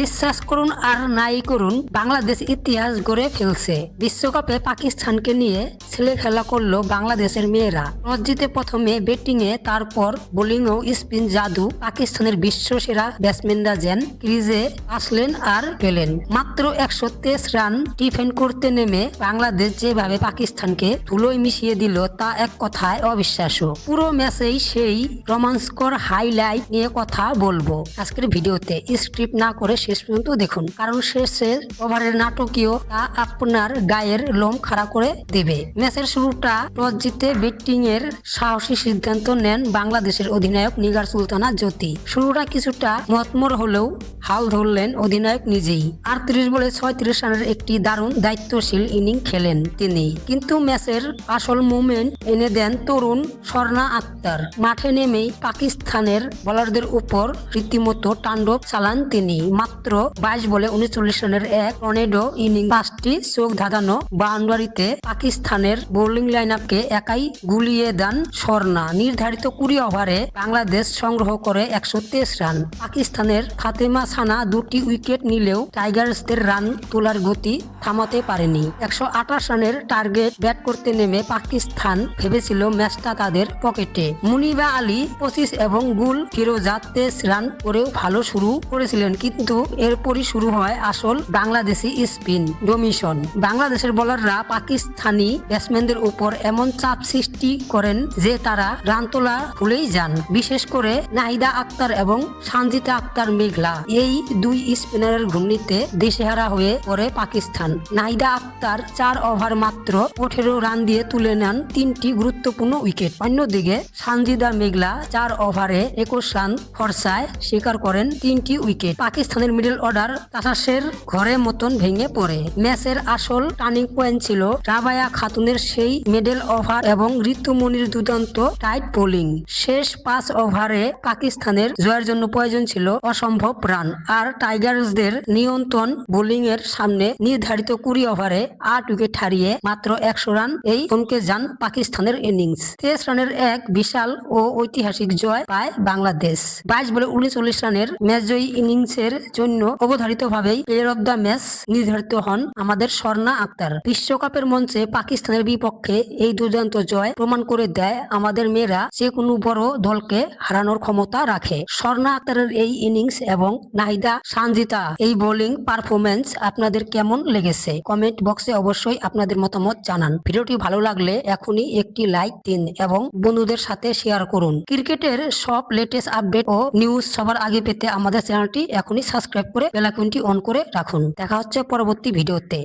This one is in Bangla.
বিশ্বাস করুন আর নাই করুন, বাংলাদেশ ইতিহাস গড়ে ফেলছে। বিশ্বকাপে পাকিস্তানকে নিয়ে ছেলে খেলা করলো বাংলাদেশের মেয়েরা। টস জিতে প্রথমে ব্যাটিংয়ে, তারপর বোলিং ও স্পিন জাদু। পাকিস্তানের বিশ্বসেরা ব্যাটসম্যানরা যেন ক্রিজে আসলেন আর গেলেন। মাত্র 123 রান ডিফেন্ড করতে নেমে বাংলাদেশ যেভাবে পাকিস্তানকে ধুলোয় মিশিয়ে দিল, তা এক কথায় অবিশ্বাস্য। পুরো ম্যাচেই সেই রোমাঞ্চকর হাইলাইট নিয়ে কথা বলবো আজকের ভিডিওতে। স্ক্রিপ্ট না করে শেষ পর্যন্ত দেখুন, কারণ শেষের ওভারের নাটকীয় তা আপনার গায়ের লোম খাড়া করে দেবে। ম্যাচের শুরুটা টস জিতে ব্যাটিং এর সাহসী সিদ্ধান্ত নেন বাংলাদেশের অধিনায়ক নিগার সুলতানা জ্যোতি। শুরুটা কিছুটা মতমর হলেও হাল ধরলেন অধিনায়ক নিজেই। 38 বলে 36 রানের একটি দারুণ দায়িত্বশীল ইনিংস খেলেন তিনি। কিন্তু ম্যাচের আসল মোমেন্ট এনে দেন তরুণ স্বর্ণা আক্তার। মাঠে নেমেই পাকিস্তানের বোলারদের উপর রীতিমতো তাণ্ডব চালান তিনি। মাত্র 22 বলে 39 রানের এক টর্নেডো ইনিংস, 5টি চোখ ধাঁধানো বাউন্ডারিতে পাকিস্তানের বোলিং লাইনআপকে একাই গুলিয়ে দেন স্বর্ণা। নির্ধারিত 20 ওভারে বাংলাদেশ সংগ্রহ করে 123 রান। পাকিস্তানের ফাতেমা সানা 2টি উইকেট নিলেও টাইগার্সদের রান তোলার গতি থামাতে পারেনি। 128 রানের টার্গেট ব্যাট করতে নেমে পাকিস্তান ভেবেছিল ম্যাচটা তাদের পকেটে। মুনিবা আলী 25 এবং গুল ফিরোজা 23 রান করেও ভালো শুরু করেছিলেন, কিন্তু এরপরই শুরু হয় আসল বাংলাদেশি স্পিন ডোমিশন। বাংলাদেশের বোলাররা পাকিস্তানি ব্যাটসম্যানদের উপর এমন চাপ সৃষ্টি করেন যে তারা রান তোলা ভুলেই যান। বিশেষ করে নাহিদা আক্তার এবং সানজিদা আক্তার মেঘলা, এই দুই স্পিনারের ঘূর্ণিতে দিশেহারা হয়ে পড়ে পাকিস্তান। নাহিদা আক্তার 4 ওভার মাত্র 18 রান দিয়ে তুলে নেন 3টি গুরুত্বপূর্ণ উইকেট। অন্যদিকে সানজিদা মেঘলা 4 ওভারে 21 রান খরচায় শিকার করেন 3টি উইকেট। পাকিস্তানের মিডল অর্ডার তাসাসের ঘরের মতন ভেঙে পড়ে। ম্যাচের আসল টার্নিং পয়েন্ট ছিল রাবায়া খাতুনের সেই মিডল ওভার এবং ঋতুমনির দুর্দান্ত টাইট বোলিং। শেষ 5 ওভারে পাকিস্তানের জয়ের জন্য প্রয়োজন ছিল অসম্ভব রান, আর টাইগার্সদের নিয়ন্ত্রণ বোলিং এর সামনে নির্ধারিত 20 ওভারে 8 উইকেট হারিয়ে মাত্র 100 রান এই থমকে যান পাকিস্তানের ইনিংস। 23 রানের এক বিশাল ও ঐতিহাসিক জয় পায় বাংলাদেশ। 22 বলে 39 রানের ম্যাচজয়ী ইনিংসের জন্য অবধারিতভাবেই প্লেয়ার অব দ্য ম্যাচ নির্ধারিত হন আমাদের স্বর্ণা আক্তার। বিশ্বকাপের মঞ্চে পাকিস্তানের বিপক্ষে এই দুর্দান্ত জয় প্রমাণ করে দেয় আমাদের মেয়েরা যে কোনো বড় দলকে হারানোর ক্ষমতা রাখে। স্বর্ণা আক্তারের এই ইনিংস এবং নাহিদা সানজিদা এই বোলিং পারফরমেন্স আপনাদের কেমন লেগেছে? কমেন্ট বক্সে অবশ্যই আপনাদের মতামত জানান। ভিডিওটি ভালো লাগলে এখনই একটি লাইক দিন এবং বন্ধুদের সাথে শেয়ার করুন। ক্রিকেটের সব লেটেস্ট আপডেট ও নিউজ সবার আগে পেতে আমাদের চ্যানেলটি এখনই সাবস্ক্রাইব করে বেল আইকনটি অন করে রাখুন। দেখা হচ্ছে পরবর্তী ভিডিওতে।